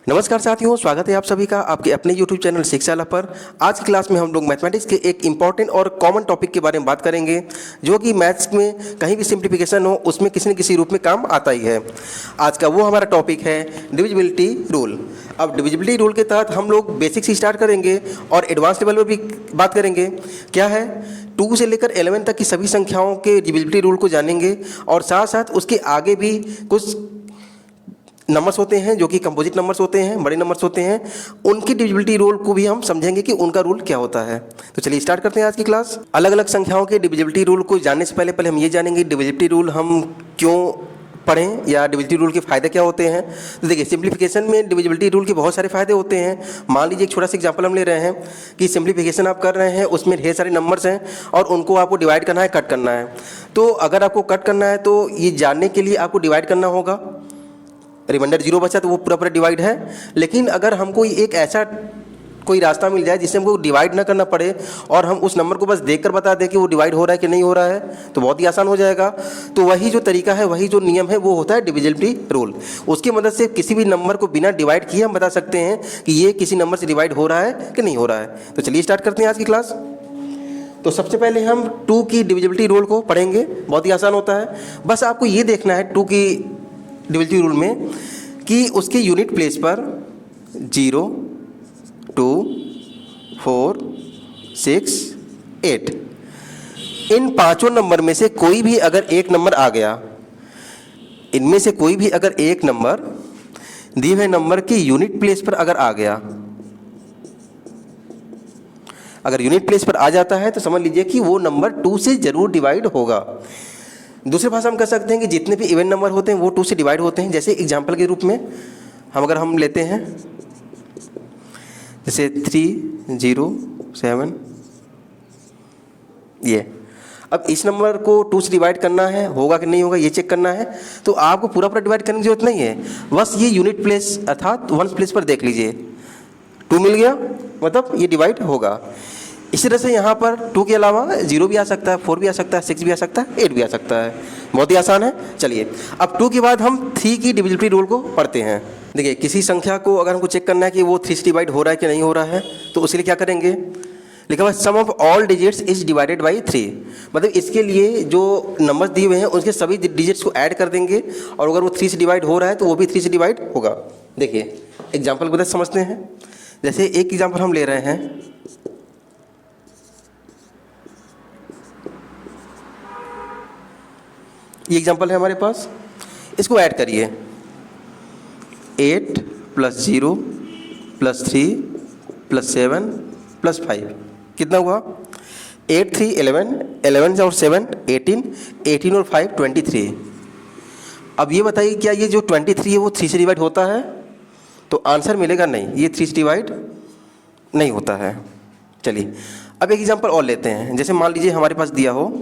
नमस्कार साथियों, स्वागत है आप सभी का आपके अपने YouTube चैनल शिक्षाला पर। आज की क्लास में हम लोग मैथमेटिक्स के एक इम्पॉर्टेंट और कॉमन टॉपिक के बारे में बात करेंगे, जो कि मैथ्स में कहीं भी सिंप्लीफिकेशन हो उसमें किसी न किसी रूप में काम आता ही है। आज का वो हमारा टॉपिक है डिविजिबिलिटी रूल। अब डिविजिबिलिटी रूल के तहत हम लोग बेसिक से स्टार्ट करेंगे और एडवांस लेवल पर भी बात करेंगे। क्या है, 2 से लेकर 11 तक की सभी संख्याओं के डिविजिबिलिटी रूल को जानेंगे और साथ साथ उसके आगे भी कुछ नंबर्स होते हैं जो कि कंपोजिट नंबर्स होते हैं, बड़े नंबर्स होते हैं, उनकी डिविजिबिलिटी रूल को भी हम समझेंगे कि उनका रूल क्या होता है। तो चलिए स्टार्ट करते हैं आज की क्लास। अलग अलग संख्याओं के डिविजिबिलिटी रूल को जानने से पहले हम ये जानेंगे डिविजिबिलिटी रूल हम क्यों पढ़ें या डिविजिबिलिटी रूल के फ़ायदे क्या होते हैं। तो देखिए, सिंप्लीफिकेशन में डिविजिबिलिटी रूल के बहुत सारे फ़ायदे होते हैं। मान लीजिए एक छोटा सा एग्जांपल हम ले रहे हैं कि सिंप्लीफिकेशन आप कर रहे हैं, उसमें ढेर सारे नंबर्स हैं और उनको आपको डिवाइड करना है, कट करना है। तो अगर आपको कट करना है तो ये जानने के लिए आपको डिवाइड करना होगा। रिमाइंडर 0 बचा तो वो पूरा डिवाइड है। लेकिन अगर हमको एक ऐसा कोई रास्ता मिल जाए जिससे हमको डिवाइड ना करना पड़े और हम उस नंबर को बस देखकर बता दें कि वो डिवाइड हो रहा है कि नहीं हो रहा है, तो बहुत ही आसान हो जाएगा। तो वही जो तरीका है, वही जो नियम है, वो होता है डिविजिबिलिटी रूल। उसकी मदद से किसी भी नंबर को बिना डिवाइड किए हम बता सकते हैं कि ये किसी नंबर से डिवाइड हो रहा है कि नहीं हो रहा है। तो चलिए स्टार्ट करते हैं आज की क्लास। तो सबसे पहले हम 2 की डिविजिबिलिटी रूल को पढ़ेंगे। बहुत ही आसान होता है, बस आपको ये देखना है 2 की डिविजिबिलिटी रूल में कि उसके यूनिट प्लेस पर 0, 2, 4, 6, 8 इन पांचों नंबर में से कोई भी अगर एक नंबर आ गया, इनमें से कोई भी अगर एक नंबर दिए हुए नंबर के यूनिट प्लेस पर अगर आ गया, अगर यूनिट प्लेस पर आ जाता है तो समझ लीजिए कि वो नंबर 2 से जरूर डिवाइड होगा। दूसरी भाषा हम कह सकते हैं कि जितने भी इवन नंबर होते हैं वो 2 से डिवाइड होते हैं। जैसे एग्जाम्पल के रूप में हम लेते हैं, जैसे 3, 0, 7 ये। अब इस नंबर को 2 से डिवाइड करना है, होगा कि नहीं होगा ये चेक करना है। तो आपको पूरा डिवाइड करने की जरूरत नहीं है, बस ये यूनिट प्लेस अर्थात वंस प्लेस पर देख लीजिए, 2 मिल गया मतलब ये डिवाइड होगा। इसी तरह से यहाँ पर 2 के अलावा 0 भी आ सकता है, 4 भी आ सकता है, 6 भी आ सकता है, 8 भी आ सकता है। बहुत ही आसान है। चलिए अब 2 के बाद हम 3 की डिविजिबिलिटी रूल को पढ़ते हैं। देखिए, किसी संख्या को अगर हमको चेक करना है कि वो 3 से डिवाइड हो रहा है कि नहीं हो रहा है, तो उसके लिए क्या करेंगे, लिखा हुआ sum of all digits is divided by 3। मतलब इसके लिए जो नंबर्स दिए हुए हैं उसके सभी डिजिट्स को ऐड कर देंगे और अगर वो 3 से डिवाइड हो रहा है तो वो भी 3 से डिवाइड होगा। देखिए एग्जाम्पल की मदद समझते हैं। जैसे एक एग्जाम्पल हम ले रहे हैं, ये एग्जाम्पल है हमारे पास, इसको ऐड करिए। 8 + 0 + 3 + 7 + 5 कितना हुआ, 8, 3, 11, 11 और 7 18, 18 और 5 23। अब ये बताइए क्या ये जो 23 है वो 3 से डिवाइड होता है, तो आंसर मिलेगा नहीं, ये 3 से डिवाइड नहीं होता है। चलिए अब एक एग्जांपल और लेते हैं। जैसे मान लीजिए हमारे पास दिया हो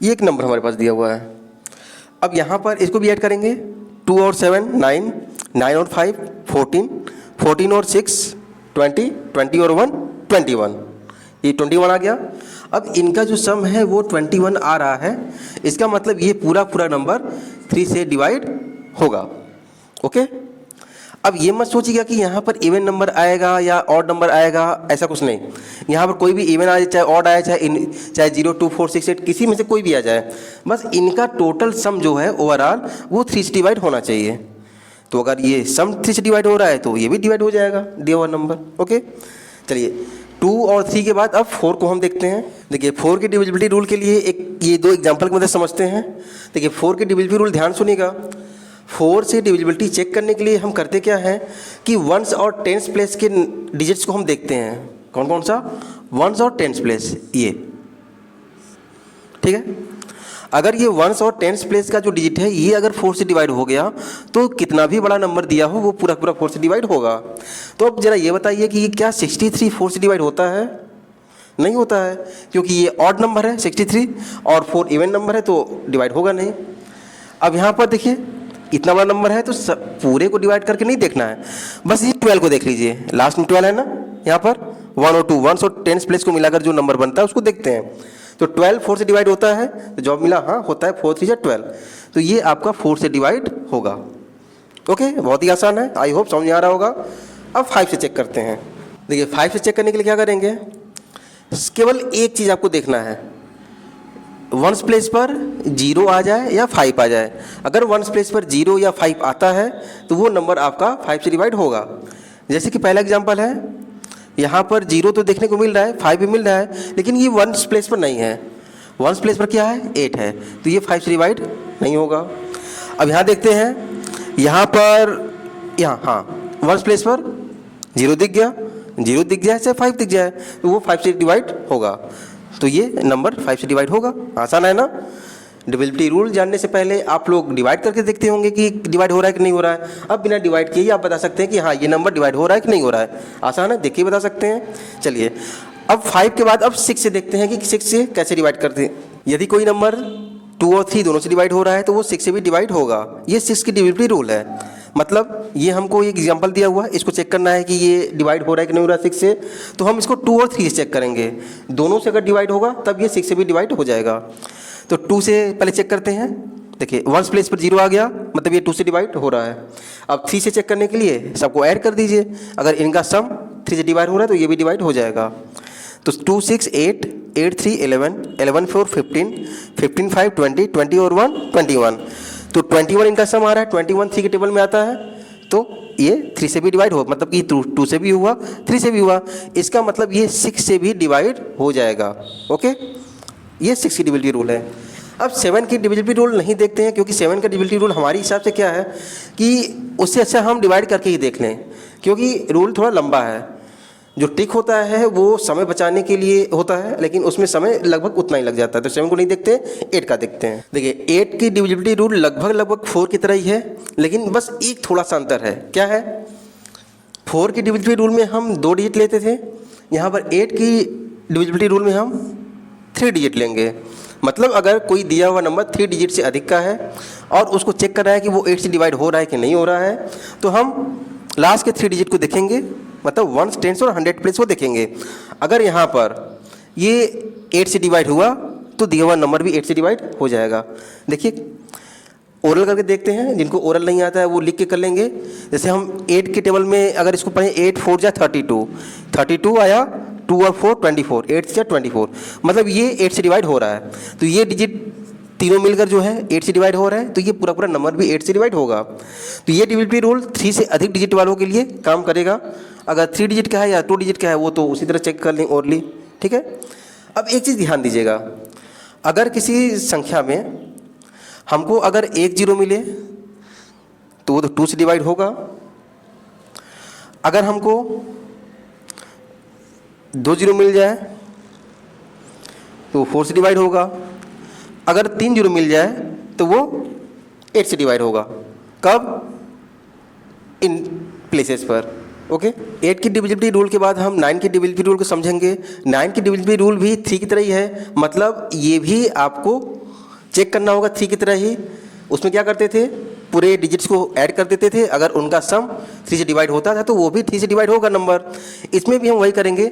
ये एक नंबर हमारे पास दिया हुआ है। अब यहाँ पर इसको भी ऐड करेंगे, 2 और 7 9, 9 और 5 14, 14 और 6 20, 20 और 1 21, ये 21 आ गया। अब इनका जो सम है वो 21 आ रहा है, इसका मतलब ये पूरा नंबर 3 से डिवाइड होगा। ओके, अब ये मत सोचिएगा कि यहाँ पर इवन नंबर आएगा या ऑड नंबर आएगा, ऐसा कुछ नहीं। यहाँ पर कोई भी इवन आ जाए, चाहे ऑड आए, चाहे 0, 2, 4, 6, 8 किसी में से कोई भी आ जाए, बस इनका टोटल सम जो है ओवरऑल वो 3 से डिवाइड होना चाहिए। तो अगर ये सम 3 से डिवाइड हो रहा है तो ये भी डिवाइड हो जाएगा दिया हुआ नंबर। ओके, चलिए 2 और 3 के बाद अब 4 को हम देखते हैं। देखिए 4 की डिविजिबिलिटी रूल के लिए ये 2 एग्जाम्पल की मदद समझते हैं। देखिए 4 की डिविजिबिलिटी रूल ध्यान सुनिएगा। 4 से डिविजिबिलिटी चेक करने के लिए हम करते क्या है कि वंस और टेंस प्लेस के डिजिट्स को हम देखते हैं। कौन कौन सा, वंस और टेंस प्लेस, ये ठीक है। अगर ये वंस और टेंस प्लेस का जो डिजिट है ये अगर 4 से डिवाइड हो गया तो कितना भी बड़ा नंबर दिया हो वो पूरा 4 से डिवाइड होगा। तो अब जरा ये बताइए कि क्या 63 4 से डिवाइड होता है, नहीं होता है, क्योंकि ये ऑड नंबर है 63 और 4 इवन नंबर है तो डिवाइड होगा नहीं। अब यहाँ पर देखिए इतना बड़ा नंबर है तो पूरे को डिवाइड करके नहीं देखना है, बस ये 12 को देख लीजिए, लास्ट में 12 है ना यहाँ पर, 1 और 2, 1 और 10 प्लेस को मिलाकर जो नंबर बनता है उसको देखते हैं। तो 12 4 से डिवाइड होता है, तो जवाब मिला हाँ होता है, 4 3 जा 12, तो ये आपका 4 से डिवाइड होगा। ओके, बहुत ही आसान है, आई होप समझ में आ रहा होगा। अब 5 से चेक करते हैं। देखिए 5 से चेक करने के लिए क्या करेंगे, केवल एक चीज़ आपको देखना है, वंस प्लेस पर 0 आ जाए या 5 आ जाए। अगर वंस प्लेस पर 0 या 5 आता है तो वो नंबर आपका 5 से डिवाइड होगा। जैसे कि पहला एग्जांपल है, यहाँ पर 0 तो देखने को मिल रहा है, 5 भी मिल रहा है, लेकिन ये वंस प्लेस पर नहीं है। वंस प्लेस पर क्या है, 8 है, तो ये 5 से डिवाइड नहीं होगा। अब यहाँ देखते हैं, यहाँ पर हाँ वंस प्लेस पर 0 दिख गया, 0 दिख जाए चाहे 5 दिख जाए तो वो 5 से डिवाइड होगा, तो ये नंबर 5 से डिवाइड होगा। आसान है ना। डिविजिबिलिटी रूल जानने से पहले आप लोग डिवाइड करके देखते होंगे कि डिवाइड हो रहा है कि नहीं हो रहा है। अब बिना डिवाइड किए ही आप बता सकते हैं कि हाँ ये नंबर डिवाइड हो रहा है कि नहीं हो रहा है। आसान है, देख के बता सकते हैं। चलिए अब 5 के बाद अब 6 से देखते हैं कि 6 से कैसे डिवाइड करते हैं। यदि कोई नंबर 2 और 3 दोनों से डिवाइड हो रहा है तो वो 6 से भी डिवाइड होगा। ये 6 की डिविजिबिलिटी रूल है। मतलब ये हमको एक एग्जांपल दिया हुआ है, इसको चेक करना है कि ये डिवाइड हो रहा है कि नहीं हो रहा है 6 से, तो हम इसको 2 और 3 से चेक करेंगे। दोनों से अगर डिवाइड होगा तब ये 6 से भी डिवाइड हो जाएगा। तो 2 से पहले चेक करते हैं। देखिए वंस प्लेस पर 0 आ गया, मतलब ये 2 से डिवाइड हो रहा है। अब 3 से चेक करने के लिए सबको ऐड कर दीजिए, अगर इनका सम 3 से डिवाइड हो रहा है तो ये भी डिवाइड हो जाएगा। तो 2 6 8 8 3 11 11 4 15 15 5 20 20 और 1 21, तो 21 इनका सम आ रहा है। 21 3 के टेबल में आता है, तो ये 3 से भी डिवाइड हो, मतलब कि 2 से भी हुआ 3 से भी हुआ, इसका मतलब ये 6 से भी डिवाइड हो जाएगा। ओके, ये 6 की डिविजिबिलिटी रूल है। अब 7 की डिविजिबिलिटी रूल नहीं देखते हैं, क्योंकि 7 का डिविजिबिलिटी रूल हमारे हिसाब से क्या है कि उससे अच्छा हम डिवाइड करके ही देख लें, क्योंकि रूल थोड़ा लंबा है। जो ट्रिक होता है वो समय बचाने के लिए होता है, लेकिन उसमें समय लगभग उतना ही लग जाता है। तो 7 को नहीं देखते, 8 का देखते हैं। देखिए 8 की डिविजिबिलिटी रूल लगभग 4 की तरह ही है, लेकिन बस एक थोड़ा सा अंतर है। क्या है, 4 की डिविजिबिलिटी रूल में हम 2 डिजिट लेते थे, यहाँ पर 8 की डिविजिबिलिटी रूल में हम 3 डिजिट लेंगे। मतलब अगर कोई दिया हुआ नंबर 3 डिजिट से अधिक का है और उसको चेक कर रहा है कि वो 8 से डिवाइड हो रहा है कि नहीं हो रहा है, तो हम लास्ट के 3 डिजिट को देखेंगे, मतलब 1 10 और 100 प्लेस को देखेंगे। अगर यहाँ पर ये 8 से डिवाइड हुआ तो दिया हुआ नंबर भी 8 से डिवाइड हो जाएगा। देखिए ओरल करके देखते हैं, जिनको ओरल नहीं आता है वो लिख के कर लेंगे। जैसे हम 8 के टेबल में अगर इसको पढ़ें, 8 4 जा 32, 32 आया, 2 और 4 24, 8 से 24, मतलब ये 8 से डिवाइड हो रहा है। तो ये डिजिट तीनों मिलकर जो है 8 से डिवाइड हो रहा है, तो ये पूरा नंबर भी 8 से डिवाइड होगा। तो ये डिविजिबिलिटी रूल 3 से अधिक डिजिट वालों के लिए काम करेगा। अगर 3 डिजिट का है या 2 डिजिट का है वो तो उसी तरह चेक कर लें ओरली, ठीक है। अब एक चीज़ ध्यान दीजिएगा, अगर किसी संख्या में हमको अगर 1 0 मिले तो वो तो 2 से डिवाइड होगा। अगर हमको 2 0 मिल जाए तो 4 से डिवाइड होगा। अगर 3 0 मिल जाए तो वो 8 से डिवाइड होगा। कब, इन प्लेसेस पर। ओके, 8 की डिविजिबिलिटी रूल के बाद हम 9 की डिविजिबिलिटी रूल को समझेंगे। 9 की डिविजिबिलिटी रूल भी 3 की तरह ही है, मतलब ये भी आपको चेक करना होगा 3 की तरह ही। उसमें क्या करते थे, पूरे डिजिट्स को ऐड कर देते थे, अगर उनका सम 3 से डिवाइड होता था तो वो भी 3 से डिवाइड होगा नंबर। इसमें भी हम वही करेंगे,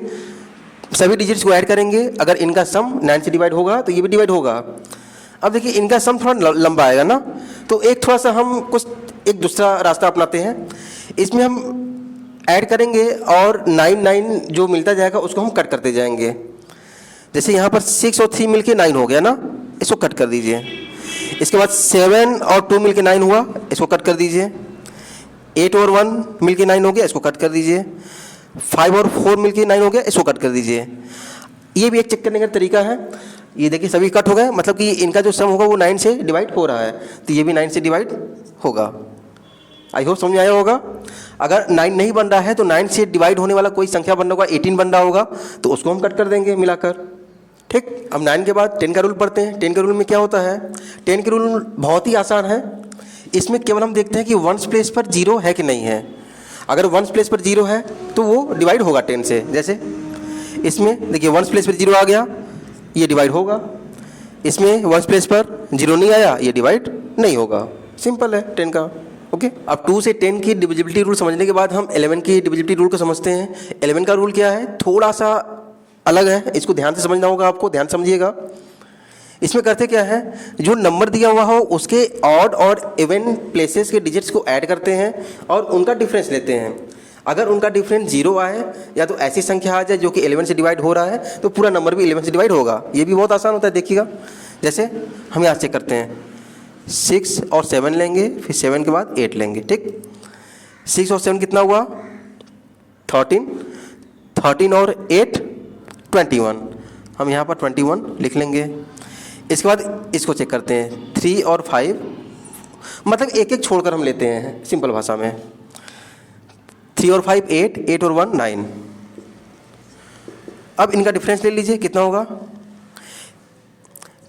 सभी डिजिट्स को ऐड करेंगे, अगर इनका सम 9 से डिवाइड होगा तो ये भी डिवाइड होगा। अब देखिए इनका सम थोड़ा लंबा आएगा ना, तो एक थोड़ा सा हम कुछ एक दूसरा रास्ता अपनाते हैं। इसमें हम ऐड करेंगे और 9 जो मिलता जाएगा उसको हम कट करते जाएंगे। जैसे यहाँ पर 6 और 3 मिलके 9 हो गया ना, इसको कट कर दीजिए। इसके बाद 7 और 2 मिलके 9 हुआ, इसको कट कर दीजिए। 8 और 1 मिलके 9 हो गया, इसको कट कर दीजिए। 5 और 4 मिलके 9 हो गया, इसको कट कर दीजिए। ये भी एक चेक करने का तरीका है। ये देखिए सभी कट हो गए, मतलब कि इनका जो सम होगा वो 9 से डिवाइड हो रहा है, तो ये भी 9 से डिवाइड होगा। आई होप समझ आया होगा। अगर 9 नहीं बन रहा है तो 9 से डिवाइड होने वाला कोई संख्या बन रहा होगा, 18 बन रहा होगा, तो उसको हम कट कर देंगे मिलाकर। ठीक, अब 9 के बाद 10 का रूल पढ़ते हैं। 10 के रूल में क्या होता है, 10 के रूल बहुत ही आसान है। इसमें केवल हम देखते हैं कि वंस प्लेस पर 0 है कि नहीं है। अगर वंस प्लेस पर 0 है तो वो डिवाइड होगा 10 से। जैसे इसमें देखिए वंस प्लेस पर 0 आ गया, ये डिवाइड होगा। इसमें वंस प्लेस पर 0 नहीं आया, ये डिवाइड नहीं होगा। सिंपल है 10 का। ओके, अब 2 से 10 की डिविजिबिलिटी रूल समझने के बाद हम 11 की डिविजिबिलिटी रूल को समझते हैं। 11 का रूल क्या है, थोड़ा सा अलग है, इसको ध्यान से समझना होगा आपको, ध्यान समझिएगा। इसमें करते क्या है, जो नंबर दिया हुआ हो उसके ऑड और इवन प्लेसेस के डिजिट्स को ऐड करते हैं और उनका डिफरेंस लेते हैं। अगर उनका डिफरेंस 0 आए या तो ऐसी संख्या आ जाए जो कि 11 से डिवाइड हो रहा है, तो पूरा नंबर भी 11 से डिवाइड होगा। ये भी बहुत आसान होता है, देखिएगा। जैसे हम यहाँ चेक करते हैं, 6 और 7 लेंगे, फिर 7 के बाद 8 लेंगे, ठीक। 6 और 7 कितना हुआ, 13, 13 और 8 21, हम यहाँ पर 21 लिख लेंगे। इसके बाद इसको चेक करते हैं, 3 और 5, मतलब एक एक छोड़कर हम लेते हैं सिंपल भाषा में। 3 और 5 8, 8 और 1 9। अब इनका डिफरेंस ले लीजिए, कितना होगा,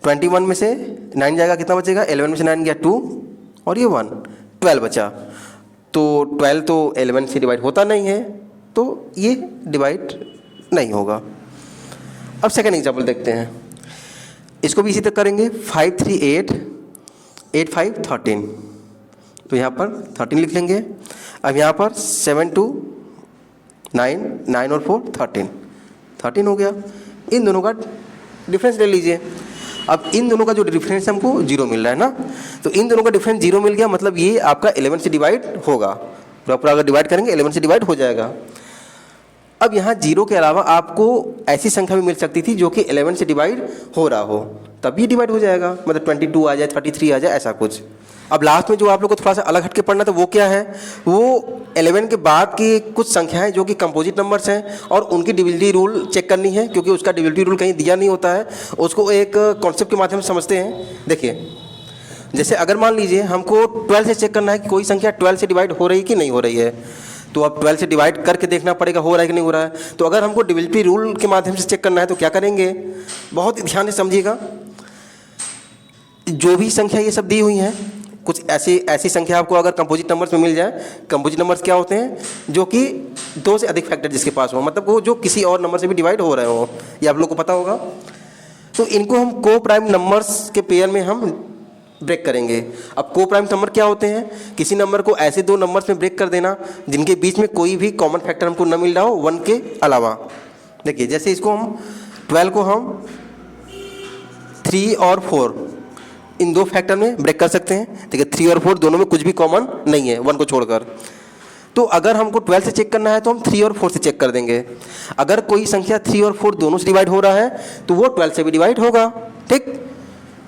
21 में से 9 जाएगा, कितना बचेगा, 11 में से 9 गया 2 और ये 1, 12 बचा। तो 12 तो 11 से डिवाइड होता नहीं है, तो ये डिवाइड नहीं होगा। अब सेकेंड एग्जाम्पल देखते हैं, इसको भी इसी तरह करेंगे। 5 3 8, 8 5 13, तो यहाँ पर 13 लिख लेंगे। अब यहाँ पर 7 2 9, 9 और 4 13, 13 हो गया। इन दोनों का डिफरेंस ले लीजिए। अब इन दोनों का जो डिफरेंस हमको 0 मिल रहा है ना, तो इन दोनों का डिफरेंस 0 मिल गया, मतलब ये आपका 11 से डिवाइड होगा। पूरा अगर डिवाइड करेंगे 11 से डिवाइड हो जाएगा। अब यहाँ 0 के अलावा आपको ऐसी संख्या भी मिल सकती थी जो कि 11 से डिवाइड हो रहा हो, तब भी डिवाइड हो जाएगा, मतलब 22 आ जाए, 33 आ जाए, ऐसा कुछ। अब लास्ट में जो आप लोग को थोड़ा सा अलग हट के पढ़ना था वो क्या है, वो 11 के बाद की कुछ संख्याएं जो कि कंपोजिट नंबर्स हैं और उनकी डिविजिबिलिटी रूल चेक करनी है, क्योंकि उसका डिविजिबिलिटी रूल कहीं दिया नहीं होता है, उसको एक कॉन्सेप्ट के माध्यम से समझते हैं। देखिए, जैसे अगर मान लीजिए हमको 12 से चेक करना है कि कोई संख्या 12 से डिवाइड हो रही कि नहीं हो रही है, तो अब 12 से डिवाइड करके देखना पड़ेगा हो रहा है कि नहीं हो रहा है। तो अगर हमको डिविजिबिलिटी रूल के माध्यम से चेक करना है तो क्या करेंगे, बहुत ध्यान से समझिएगा। जो भी संख्या ये सब दी हुई हैं, कुछ ऐसी संख्या आपको अगर कंपोजिट नंबर्स में मिल जाए, कंपोजिट नंबर्स क्या होते हैं, जो कि 2 से अधिक फैक्टर जिसके पास हो, मतलब वो जो किसी और नंबर से भी डिवाइड हो रहे हो, ये आप लोग को पता होगा। तो इनको हम को प्राइम नंबर्स के पेयर में हम ब्रेक करेंगे। अब को प्राइम नंबर क्या होते हैं, किसी नंबर को ऐसे 2 नंबर्स में ब्रेक कर देना जिनके बीच में कोई भी कॉमन फैक्टर हमको न मिल रहा हो 1 के अलावा। देखिए, जैसे इसको हम 12 को हम 3 और 4 इन 2 फैक्टर में ब्रेक कर सकते हैं। देखिए, 3 और 4 दोनों में कुछ भी कॉमन नहीं है 1 को छोड़कर। तो अगर हमको 12 से चेक करना है तो हम 3 और 4 से चेक कर देंगे। अगर कोई संख्या 3 और 4 दोनों से डिवाइड हो रहा है तो वो 12 से भी डिवाइड होगा, ठीक।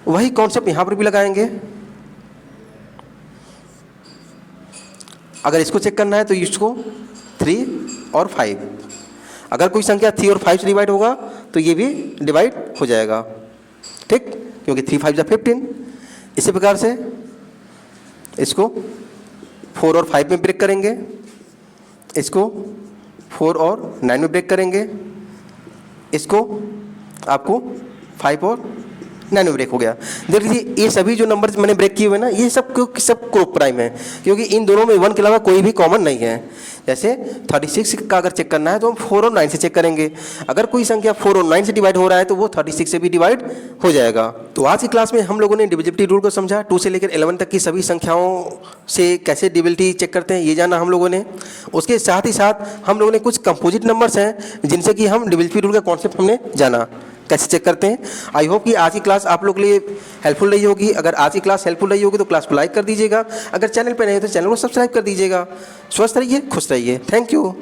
वही कॉन्सेप्ट यहाँ पर भी लगाएंगे। अगर इसको चेक करना है तो इसको 3 और 5, अगर कोई संख्या 3 और 5 से डिवाइड होगा तो ये भी डिवाइड हो जाएगा, ठीक, क्योंकि 3 5 जा 15। इसी प्रकार से इसको 4 और 5 में ब्रेक करेंगे, इसको 4 और 9 में ब्रेक करेंगे, इसको आपको 5 और 9 में ब्रेक हो गया। देख लीजिए, ये सभी जो नंबर मैंने ब्रेक किए हुए ना, ये सब को प्राइम है, क्योंकि इन दोनों में 1 के अलावा कोई भी कॉमन नहीं है। जैसे 36 का अगर चेक करना है तो हम 4 और 9 से चेक करेंगे। अगर कोई संख्या 4 और 9 से डिवाइड हो रहा है तो वो 36 से भी डिवाइड हो जाएगा। तो आज की क्लास में हम लोगों ने डिविजिबिलिटी रूल को समझा। 2 से लेकर 11 तक की सभी संख्याओं से कैसे डिविजिबिलिटी चेक करते हैं ये जाना हम लोगों ने। उसके साथ ही साथ हम लोगों ने कुछ कंपोजिट नंबर्स हैं जिनसे कि हम डिविजिबिलिटी रूल का कॉन्सेप्ट हमने जाना, कैसे चेक करते हैं। आई होप कि आज की क्लास आप लोग के लिए हेल्पफुल रही होगी। अगर आज की क्लास हेल्पफुल रही होगी तो क्लास को लाइक कर दीजिएगा। अगर चैनल पर नहीं है तो चैनल को सब्सक्राइब कर दीजिएगा। स्वस्थ रहिए, खुश रहिए। Thank you.